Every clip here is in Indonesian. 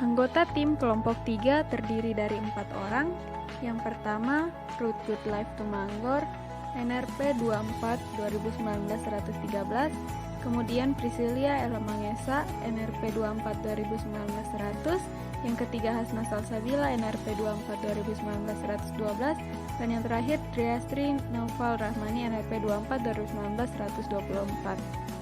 Anggota tim kelompok 3 terdiri dari 4 orang. Yang pertama, Ruth Good Life Tumanggor, NRP 24 2019-113. Kemudian Priscilia Ella Mangesa, NRP 24 2019-100. Yang ketiga Hasna Salsabila, NRP 24 2019-112. Dan yang terakhir Triastri Naufal Rahmani, NRP 24 2019-124.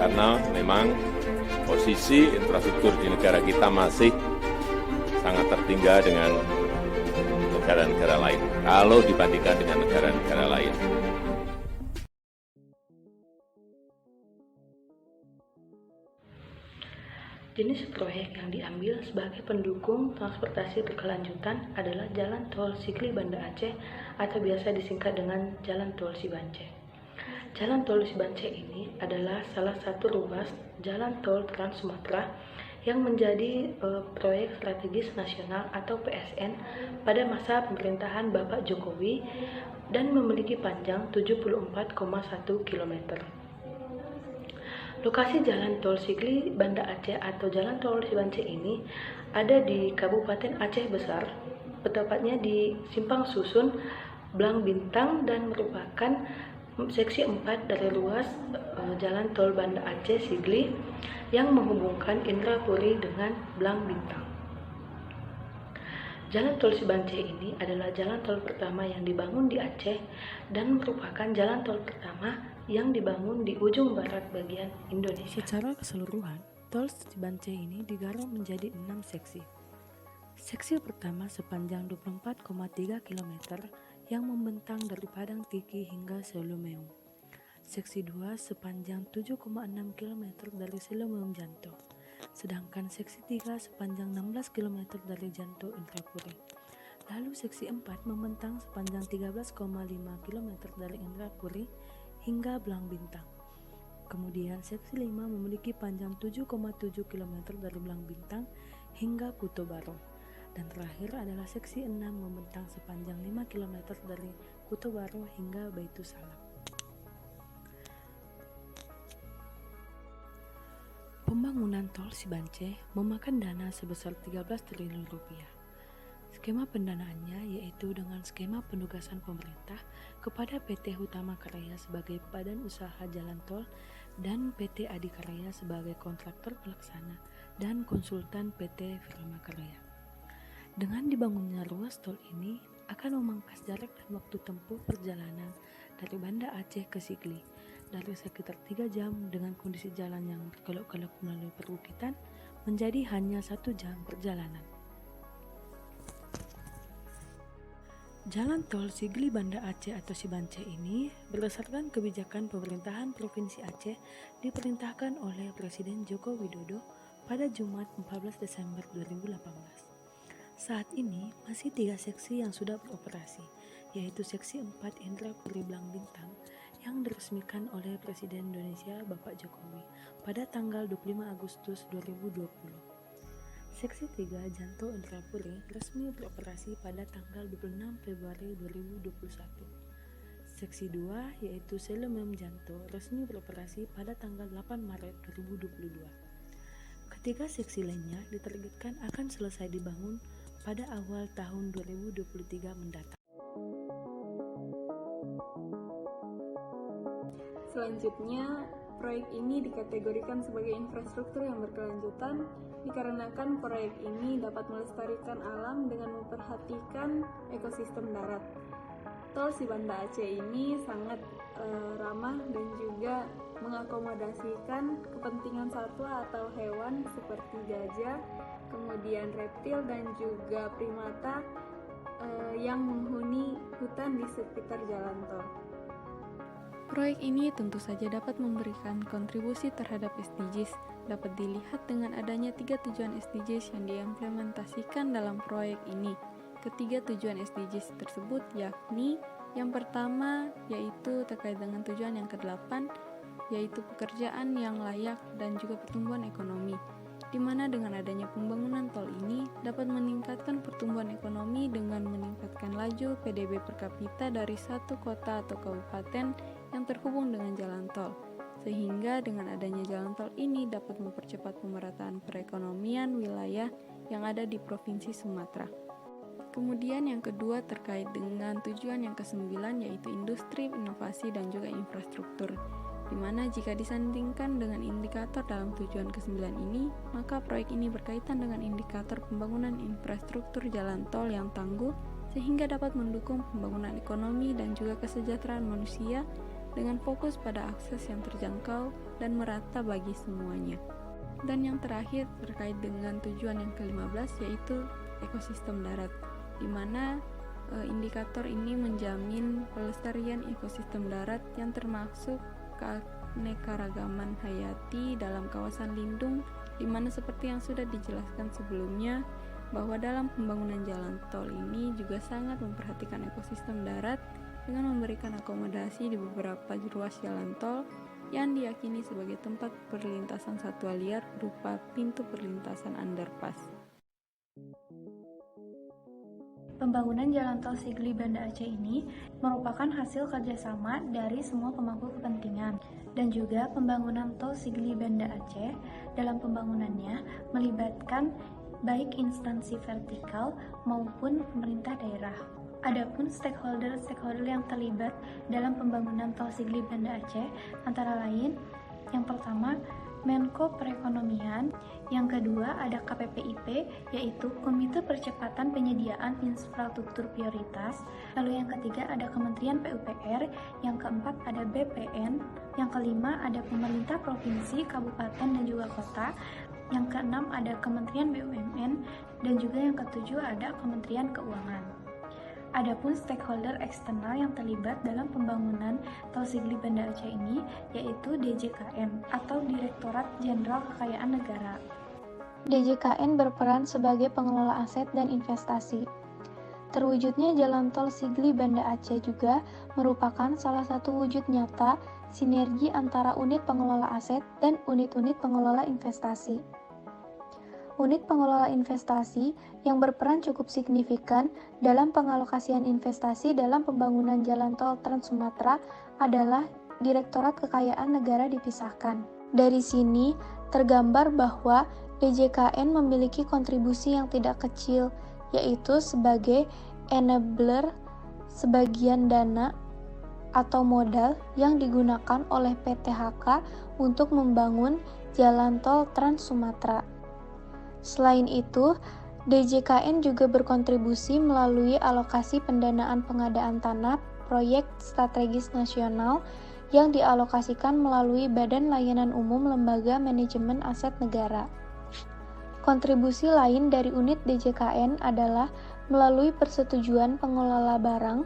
Karena memang posisi infrastruktur di negara kita masih sangat tertinggal dengan negara-negara lain, kalau dibandingkan dengan negara-negara lain. Jenis proyek yang diambil sebagai pendukung transportasi berkelanjutan adalah Jalan Tol Sigli Banda Aceh atau biasa disingkat dengan Jalan Tol Sibance. Jalan Tol Sibance ini adalah salah satu ruas Jalan Tol Trans Sumatera yang menjadi proyek strategis nasional atau PSN pada masa pemerintahan Bapak Jokowi dan memiliki panjang 74,1 km. Lokasi Jalan Tol Sigli Banda Aceh atau Jalan Tol Sibance ini ada di Kabupaten Aceh Besar, tepatnya di Simpang Susun, Blang Bintang, dan merupakan seksi 4 dari ruas Jalan Tol Banda Aceh Sigli yang menghubungkan Indrapuri dengan Blang Bintang. Jalan Tol Sibance ini adalah jalan tol pertama yang dibangun di Aceh dan merupakan jalan tol pertama yang dibangun di ujung barat bagian Indonesia. Secara keseluruhan, Tol Sibance ini digarap menjadi 6 seksi. Seksi pertama sepanjang 24,3 km yang membentang dari Padang Tiki hingga Selumeum. Seksi 2 sepanjang 7,6 km dari Selumeum Janto. Sedangkan seksi 3 sepanjang 16 km dari Janto Indrapuri. Lalu seksi 4 membentang sepanjang 13,5 km dari Indrapuri hingga Blang Bintang. Kemudian seksi 5 memiliki panjang 7,7 km dari Blang Bintang hingga Kuto Baro. Dan terakhir adalah seksi 6 membentang sepanjang 5 km dari Kuto Baro hingga Baitus Salam. Pembangunan Tol Sibance memakan dana sebesar 13 triliun rupiah. Skema pendanaannya yaitu dengan skema penugasan pemerintah kepada PT Hutama Karya sebagai badan usaha jalan tol dan PT Adikarya sebagai kontraktor pelaksana dan konsultan PT Firma Karya. Dengan dibangunnya ruas tol ini akan memangkas jarak dan waktu tempuh perjalanan dari Banda Aceh ke Sigli dari sekitar 3 jam dengan kondisi jalan yang berkelok-kelok melalui perbukitan menjadi hanya 1 jam perjalanan. Jalan tol Sigli Banda Aceh atau Sibance ini berdasarkan kebijakan pemerintahan Provinsi Aceh diperintahkan oleh Presiden Joko Widodo pada Jumat 14 Desember 2018. Saat ini masih 3 seksi yang sudah beroperasi, yaitu seksi 4 Indrapuri Blang Bintang yang diresmikan oleh Presiden Indonesia Bapak Jokowi pada tanggal 25 Agustus 2020. Seksi 3 Janto Indrapuri resmi beroperasi pada tanggal 26 Februari 2021. Seksi 2 yaitu Selumeum Janto resmi beroperasi pada tanggal 8 Maret 2022. Ketiga seksi lainnya ditargetkan akan selesai dibangun pada awal tahun 2023 mendatang. Selanjutnya, proyek ini dikategorikan sebagai infrastruktur yang berkelanjutan dikarenakan proyek ini dapat melestarikan alam dengan memperhatikan ekosistem darat. Tol Sibanda Aceh ini sangat ramah dan juga mengakomodasikan kepentingan satwa atau hewan seperti gajah, kemudian reptil dan juga primata yang menghuni hutan di sekitar jalan tol. Proyek ini tentu saja dapat memberikan kontribusi terhadap SDGs. Dapat dilihat dengan adanya 3 tujuan SDGs yang diimplementasikan dalam proyek ini. Ketiga tujuan SDGs tersebut yakni yang pertama yaitu terkait dengan tujuan yang ke-8 yaitu pekerjaan yang layak dan juga pertumbuhan ekonomi, di mana dengan adanya pembangunan tol ini dapat meningkatkan pertumbuhan ekonomi dengan meningkatkan laju PDB per kapita dari satu kota atau kabupaten yang terhubung dengan jalan tol. sehingga dengan adanya jalan tol ini dapat mempercepat pemerataan perekonomian wilayah yang ada di Provinsi Sumatera. Kemudian yang kedua terkait dengan tujuan yang ke-9 yaitu industri, inovasi, dan juga infrastruktur, di mana jika disandingkan dengan indikator dalam tujuan ke-9 ini, maka proyek ini berkaitan dengan indikator pembangunan infrastruktur jalan tol yang tangguh sehingga dapat mendukung pembangunan ekonomi dan juga kesejahteraan manusia dengan fokus pada akses yang terjangkau dan merata bagi semuanya. Dan yang terakhir terkait dengan tujuan yang ke-15 yaitu ekosistem darat, di mana indikator ini menjamin pelestarian ekosistem darat yang termasuk keanekaragaman hayati dalam kawasan lindung, di mana seperti yang sudah dijelaskan sebelumnya bahwa dalam pembangunan jalan tol ini juga sangat memperhatikan ekosistem darat dengan memberikan akomodasi di beberapa ruas jalan tol yang diyakini sebagai tempat perlintasan satwa liar berupa pintu perlintasan underpass. Pembangunan jalan tol Sigli Banda Aceh ini merupakan hasil kerjasama dari semua pemangku kepentingan, dan juga pembangunan tol Sigli Banda Aceh dalam pembangunannya melibatkan baik instansi vertikal maupun pemerintah daerah. Adapun stakeholder yang terlibat dalam pembangunan tol Sigli Banda Aceh antara lain yang pertama Menko Perekonomian, yang kedua ada KPPIP yaitu Komite Percepatan Penyediaan Infrastruktur Prioritas, lalu yang ketiga ada Kementerian PUPR, yang keempat ada BPN, yang kelima ada pemerintah provinsi, kabupaten dan juga kota, yang keenam ada Kementerian BUMN, dan juga yang ketujuh ada Kementerian Keuangan. Adapun stakeholder eksternal yang terlibat dalam pembangunan tol Sigli Banda Aceh ini yaitu DJKN atau Direktorat Jenderal Kekayaan Negara. DJKN berperan sebagai pengelola aset dan investasi. Terwujudnya jalan tol Sigli Banda Aceh juga merupakan salah satu wujud nyata sinergi antara unit pengelola aset dan unit-unit pengelola investasi. Unit pengelola investasi yang berperan cukup signifikan dalam pengalokasian investasi dalam pembangunan jalan tol Trans Sumatera adalah Direktorat Kekayaan Negara dipisahkan. Dari sini tergambar bahwa DJKN memiliki kontribusi yang tidak kecil, yaitu sebagai enabler sebagian dana atau modal yang digunakan oleh PTHK untuk membangun jalan tol Trans Sumatera. Selain itu, DJKN juga berkontribusi melalui alokasi pendanaan pengadaan tanah proyek strategis nasional yang dialokasikan melalui Badan Layanan Umum Lembaga Manajemen Aset Negara. Kontribusi lain dari unit DJKN adalah melalui persetujuan pengelola barang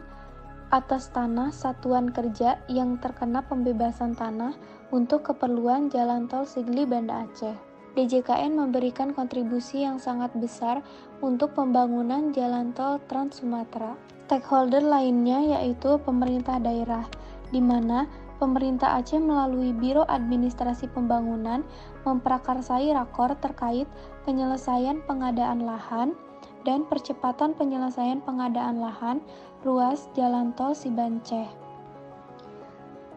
atas tanah satuan kerja yang terkena pembebasan tanah untuk keperluan jalan tol Sigli Banda Aceh. DJKN memberikan kontribusi yang sangat besar untuk pembangunan jalan tol Trans Sumatera. Stakeholder lainnya yaitu pemerintah daerah, di mana pemerintah Aceh melalui Biro Administrasi Pembangunan memprakarsai rakor terkait penyelesaian pengadaan lahan dan percepatan penyelesaian pengadaan lahan ruas jalan tol Sibanceh.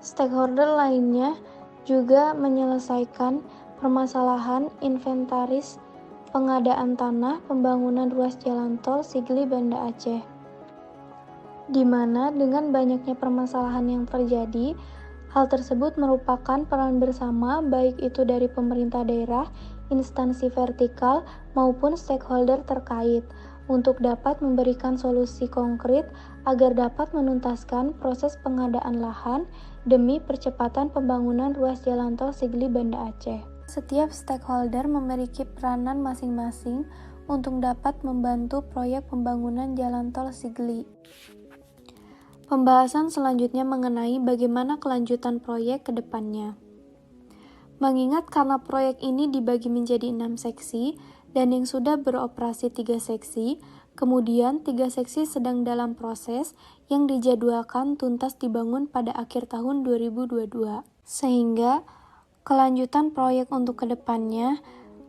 Stakeholder lainnya juga menyelesaikan permasalahan inventaris pengadaan tanah pembangunan ruas jalan tol Sigli Banda Aceh, di mana dengan banyaknya permasalahan yang terjadi, hal tersebut merupakan peran bersama baik itu dari pemerintah daerah, instansi vertikal, maupun stakeholder terkait untuk dapat memberikan solusi konkret agar dapat menuntaskan proses pengadaan lahan demi percepatan pembangunan ruas jalan tol Sigli Banda Aceh. Setiap stakeholder memiliki peranan masing-masing untuk dapat membantu proyek pembangunan jalan tol Sigli. Pembahasan selanjutnya mengenai bagaimana kelanjutan proyek ke depannya. Mengingat karena proyek ini dibagi menjadi 6 seksi dan yang sudah beroperasi 3 seksi, kemudian 3 seksi sedang dalam proses yang dijadwalkan tuntas dibangun pada akhir tahun 2022. Sehingga kelanjutan proyek untuk kedepannya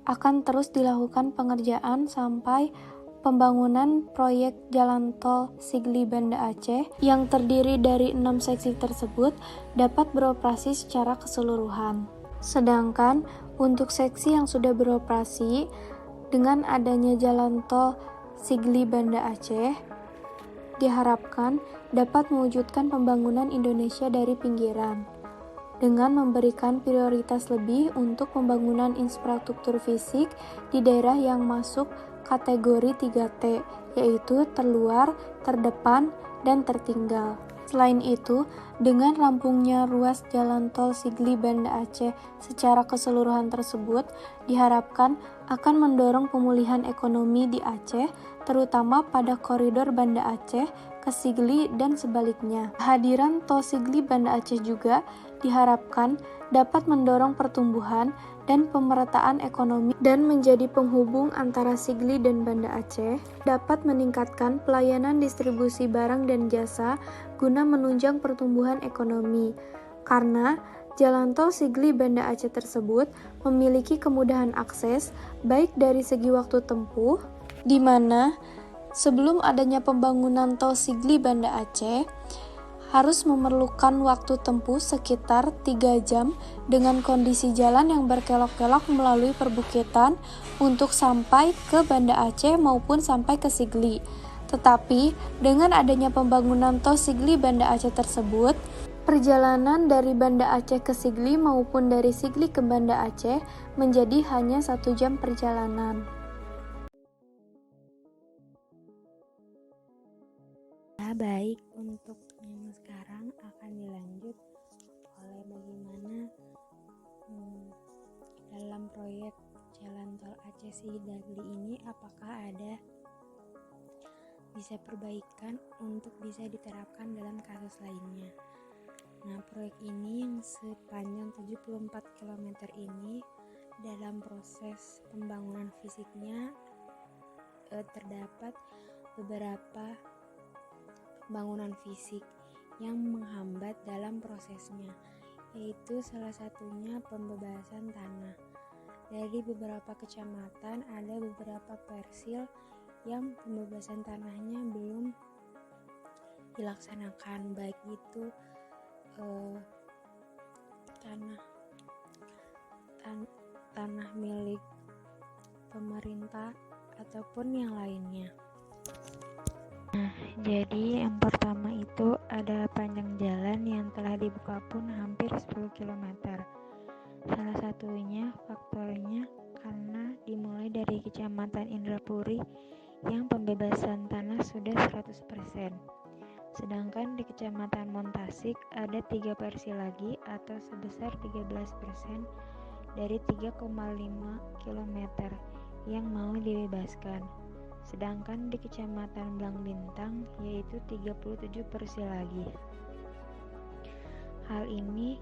akan terus dilakukan pengerjaan sampai pembangunan proyek Jalan Tol Sigli Banda Aceh yang terdiri dari 6 seksi tersebut dapat beroperasi secara keseluruhan. Sedangkan untuk seksi yang sudah beroperasi, dengan adanya Jalan Tol Sigli Banda Aceh, diharapkan dapat mewujudkan pembangunan Indonesia dari pinggiran, dengan memberikan prioritas lebih untuk pembangunan infrastruktur fisik di daerah yang masuk kategori 3T, yaitu terluar, terdepan, dan tertinggal. Selain itu, dengan rampungnya ruas Jalan Tol Sigli Banda Aceh secara keseluruhan tersebut, diharapkan akan mendorong pemulihan ekonomi di Aceh, terutama pada koridor Banda Aceh ke Sigli dan sebaliknya. Kehadiran Tol Sigli Banda Aceh juga diharapkan dapat mendorong pertumbuhan dan pemerataan ekonomi dan menjadi penghubung antara Sigli dan Banda Aceh, dapat meningkatkan pelayanan distribusi barang dan jasa guna menunjang pertumbuhan ekonomi. Karena Jalan Tol Sigli Banda Aceh tersebut memiliki kemudahan akses baik dari segi waktu tempuh, di mana sebelum adanya pembangunan Tol Sigli Banda Aceh harus memerlukan waktu tempuh sekitar 3 jam dengan kondisi jalan yang berkelok-kelok melalui perbukitan untuk sampai ke Banda Aceh maupun sampai ke Sigli. Tetapi dengan adanya pembangunan Tol Sigli Banda Aceh tersebut, perjalanan dari Banda Aceh ke Sigli maupun dari Sigli ke Banda Aceh menjadi hanya 1 jam perjalanan. Baik, untuk yang sekarang akan dilanjut oleh bagaimana dalam proyek Jalan Tol Aceh Sigli ini apakah ada bisa perbaikan untuk bisa diterapkan dalam kasus lainnya. Nah, proyek ini yang sepanjang 74 km ini dalam proses pembangunan fisiknya terdapat beberapa bangunan fisik yang menghambat dalam prosesnya, yaitu salah satunya pembebasan tanah. Dari beberapa kecamatan ada beberapa persil yang pembebasan tanahnya belum dilaksanakan, baik itu tanah milik pemerintah ataupun yang lainnya. Jadi yang pertama itu ada panjang jalan yang telah dibuka pun hampir 10 km. Salah satunya faktornya karena dimulai dari Kecamatan Indrapuri yang pembebasan tanah sudah 100%. Sedangkan di Kecamatan Montasik ada 3 persil lagi atau sebesar 13% dari 3,5 km yang mau dibebaskan. Sedangkan di Kecamatan Blang Bintang yaitu 37 persil lagi. Hal ini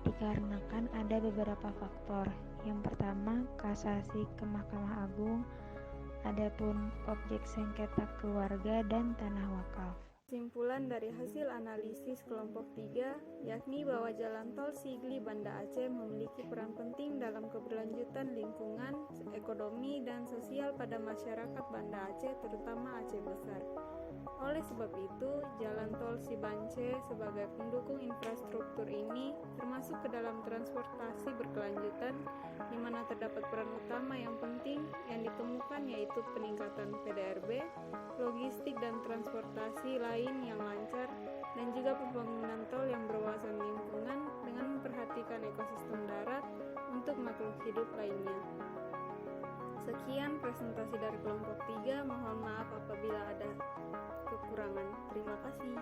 dikarenakan ada beberapa faktor. Yang pertama, kasasi ke Mahkamah Agung, adapun objek sengketa keluarga dan tanah wakaf. Kesimpulan dari hasil analisis kelompok 3 yakni bahwa Jalan Tol Sigli Banda Aceh memiliki peran penting dalam keberlanjutan lingkungan, ekonomi, dan sosial pada masyarakat Banda Aceh terutama Aceh Besar. Oleh sebab itu, Jalan Tol Sibance sebagai pendukung infrastruktur ini termasuk ke dalam transportasi berkelanjutan di mana terdapat peran utama yang penting yang ditemukan yaitu peningkatan PDRB, logistik dan transportasi lain yang lancar, dan juga pembangunan tol yang berwawasan lingkungan dengan memperhatikan ekosistem darat untuk makhluk hidup lainnya. Sekian presentasi dari kelompok 3, mohon maaf apabila ada kekurangan. Terima kasih.